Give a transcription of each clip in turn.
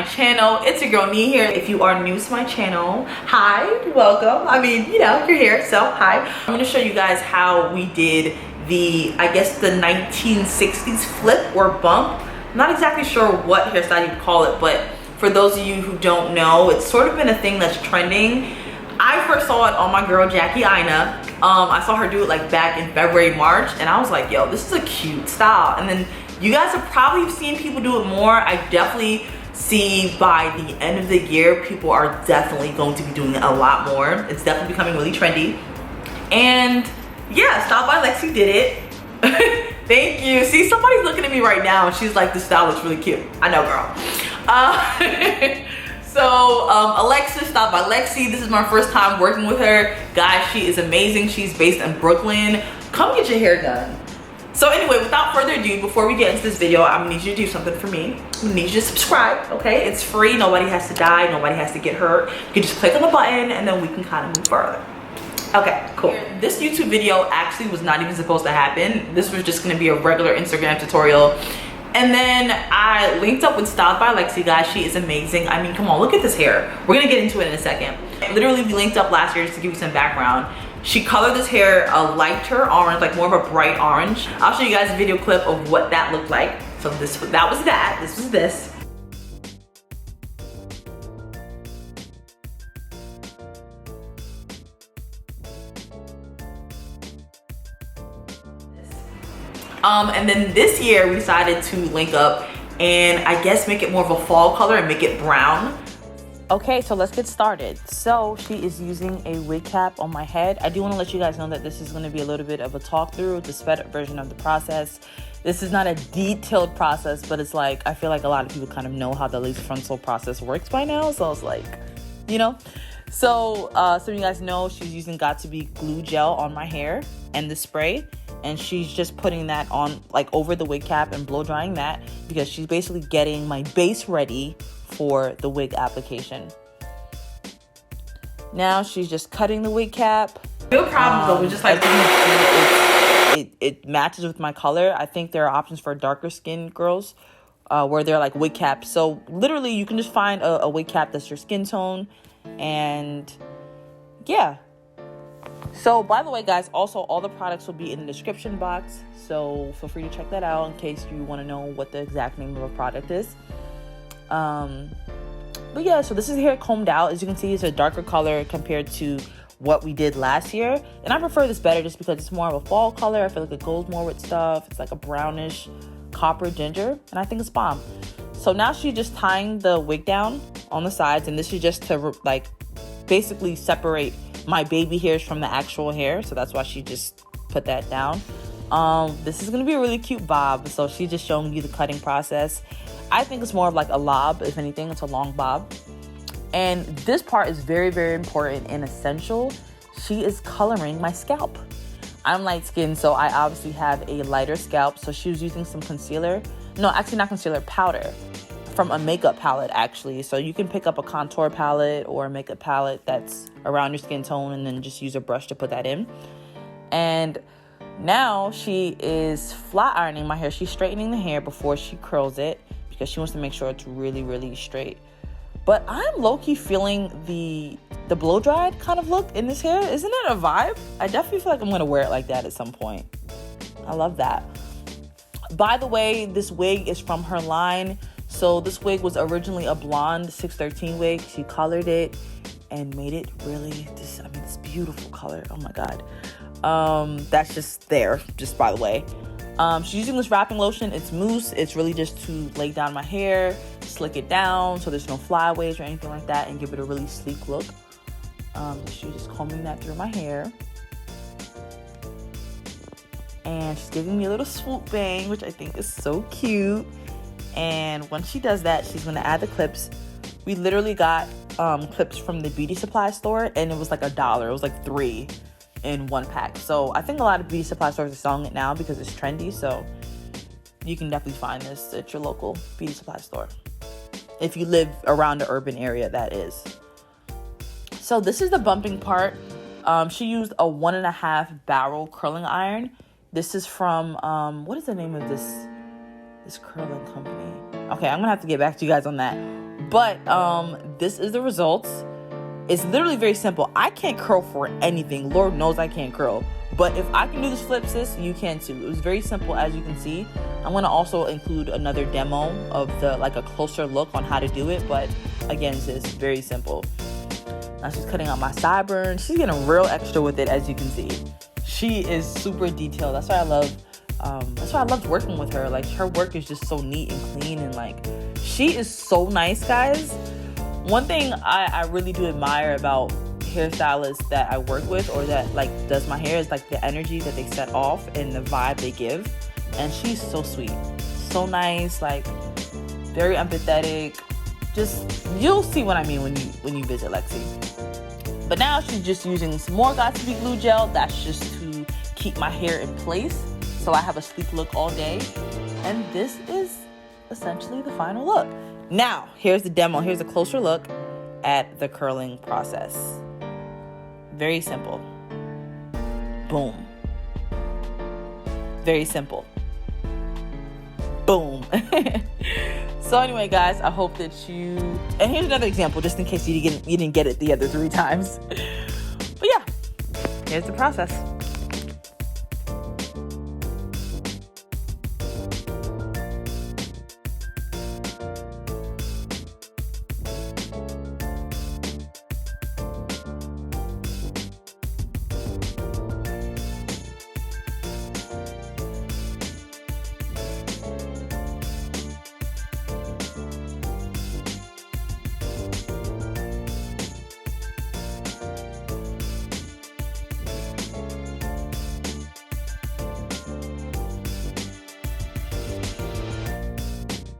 my channel. It's your girl Nee here. If you are new to my channel, hi, welcome. I mean, you know, you're here, so hi. I'm gonna show you guys how we did the, I guess the 1960s flip or bump. I'm not exactly sure what hairstyle you call it, but for those of you who don't know, it's sort of been a thing that's trending. I first saw it on my girl Jackie Aina. I saw her do it like back in February, March, and I was like, yo, this is a cute style. And then you guys have probably seen people do it more. I definitely see by the end of the year, people are definitely going to be doing it a lot more. It's definitely becoming really trendy. And yeah, Style by Lexi did it. Thank you. See, somebody's looking at me right now and she's like, this style looks really cute. I know, girl. So Alexis, Style by Lexi, this is my first time working with her. Guys, she is amazing. She's based in Brooklyn. Come get your hair done. So anyway, without further ado, before we get into this video, I'm gonna need you to do something for me. I'm gonna need you to subscribe, okay? It's free, nobody has to die, nobody has to get hurt. You can just click on the button and then we can kind of move further. Okay, cool. This YouTube video actually was not even supposed to happen. This was just gonna be a regular Instagram tutorial. And then I linked up with Style by Lexi, guys. She is amazing. I mean, come on, look at this hair. We're gonna get into it in a second. Literally, we linked up last year just to give you some background. She colored this hair a lighter orange, like more of a bright orange. I'll show you guys a video clip of what that looked like. So that was that, this was this. And then this year we decided to link up and I guess make it more of a fall color and make it brown. Okay, so let's get started. So she is using a wig cap on my head. I do want to let you guys know that this is going to be a little bit of a talk through, the sped up version of the process. This is not a detailed process, but it's like, I feel like a lot of people kind of know how the laser frontal process works by now. So it's like, you know. So you guys know she's using Got To Be glue gel on my hair and the spray. And she's just putting that on like over the wig cap and blow drying that because she's basically getting my base ready for the wig application. Now she's just cutting the wig cap. No problem though, we're just like it matches with my color. I think there are options for darker skinned girls where they're like wig caps. So literally you can just find a wig cap that's your skin tone. And yeah. So by the way, guys, also all the products will be in the description box, so feel free to check that out in case you want to know what the exact name of a product is. But yeah, so this is hair combed out. As you can see, it's a darker color compared to what we did last year, and I prefer this better just because it's more of a fall color. I feel like it goes more with stuff. It's like a brownish copper ginger, and I think it's bomb. So now she's just tying the wig down on the sides, and this is just to like basically separate my baby hairs from the actual hair, so that's why she just put that down. This is gonna be a really cute bob, so she's just showing you the cutting process. I think it's more of like a lob. If anything, it's a long bob. And this part is very, very important and essential. She is coloring my scalp. I'm light skinned, so I obviously have a lighter scalp, so she was using some concealer. No, actually not concealer, powder from a makeup palette actually. So you can pick up a contour palette or a makeup palette that's around your skin tone and then just use a brush to put that in. And now she is flat ironing my hair. She's straightening the hair before she curls it because she wants to make sure it's really, really straight. But I'm low-key feeling the blow dried kind of look in this hair. Isn't it a vibe? I definitely feel like I'm gonna wear it like that at some point. I love that. By the way, this wig is from her line. So this wig was originally a blonde 613 wig. She colored it and made it really this beautiful color. Oh my god. That's just there, just by the way. She's using this wrapping lotion. It's mousse. It's really just to lay down my hair, slick it down so there's no flyaways or anything like that, and give it a really sleek look. She's just combing that through my hair. And she's giving me a little swoop bang, which I think is so cute. And once she does that, she's going to add the clips. We literally got clips from the beauty supply store, and it was like $1. It was like 3 in 1 pack. So I think a lot of beauty supply stores are selling it now because it's trendy. So you can definitely find this at your local beauty supply store if you live around the urban area, that is. So this is the bumping part. She used a 1.5 barrel curling iron. This is from what is the name of this curling company? Okay, I'm gonna have to get back to you guys on that. But this is the results. It's literally very simple. I can't curl for anything. Lord knows I can't curl. But if I can do this flip, sis, you can too. It was very simple, as you can see. I'm gonna also include another demo of the a closer look on how to do it. But again, sis, very simple. Now she's cutting out my sideburns. She's getting real extra with it, as you can see. She is super detailed. That's why I love. That's why I loved working with her. Like, her work is just so neat and clean, and like, she is so nice, guys. One thing I really do admire about hairstylists that I work with, or that like does my hair, is like the energy that they set off and the vibe they give. And she's so sweet, so nice, like very empathetic. Just, you'll see what I mean when you visit Lexi. But now she's just using some more Got2b glue gel. That's just to keep my hair in place, so I have a sleek look all day. And this is essentially the final look. Now, here's the demo. Here's a closer look at the curling process. Very simple. Boom. Very simple. Boom. So anyway, guys, I hope that you... And here's another example, just in case you didn't get it the other 3 times. But yeah, here's the process.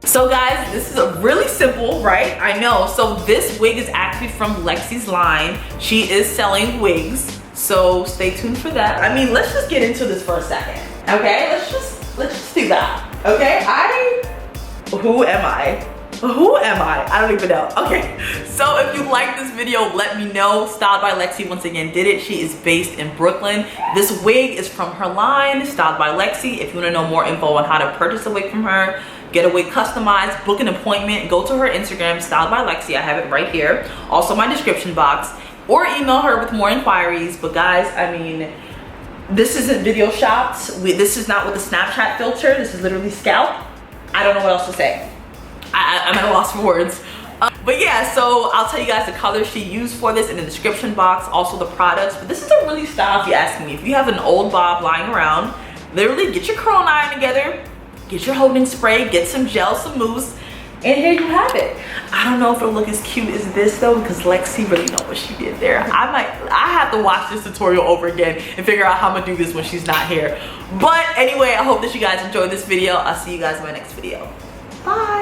So guys, this is really simple, right? I know. So this wig is actually from Lexi's line. She is selling wigs, so stay tuned for that. I mean, let's just get into this for a second, okay? Let's just do that, okay? Who am I? Who am I? I don't even know. Okay, so if you like this video, let me know. Styled by Lexi once again did it. She is based in Brooklyn. This wig is from her line, Styled by Lexi. If you want to know more info on how to purchase a wig from her, get a wig customized, book an appointment, go to her Instagram, Styled by Lexi. I have it right here. Also my description box, or email her with more inquiries. But guys, I mean, this isn't video shopped. This is not with a Snapchat filter. This is literally scalp. I don't know what else to say. I'm at a loss for words. But yeah, so I'll tell you guys the colors she used for this in the description box, also the products. But this is a really style, if you ask me. If you have an old bob lying around, literally get your curl iron together, get your holding spray, get some gel, some mousse, and here you have it. I don't know if it'll look as cute as this though, because Lexi really knows what she did there. I have to watch this tutorial over again and figure out how I'm gonna do this when she's not here. But anyway, I hope that you guys enjoyed this video. I'll see you guys in my next video. Bye.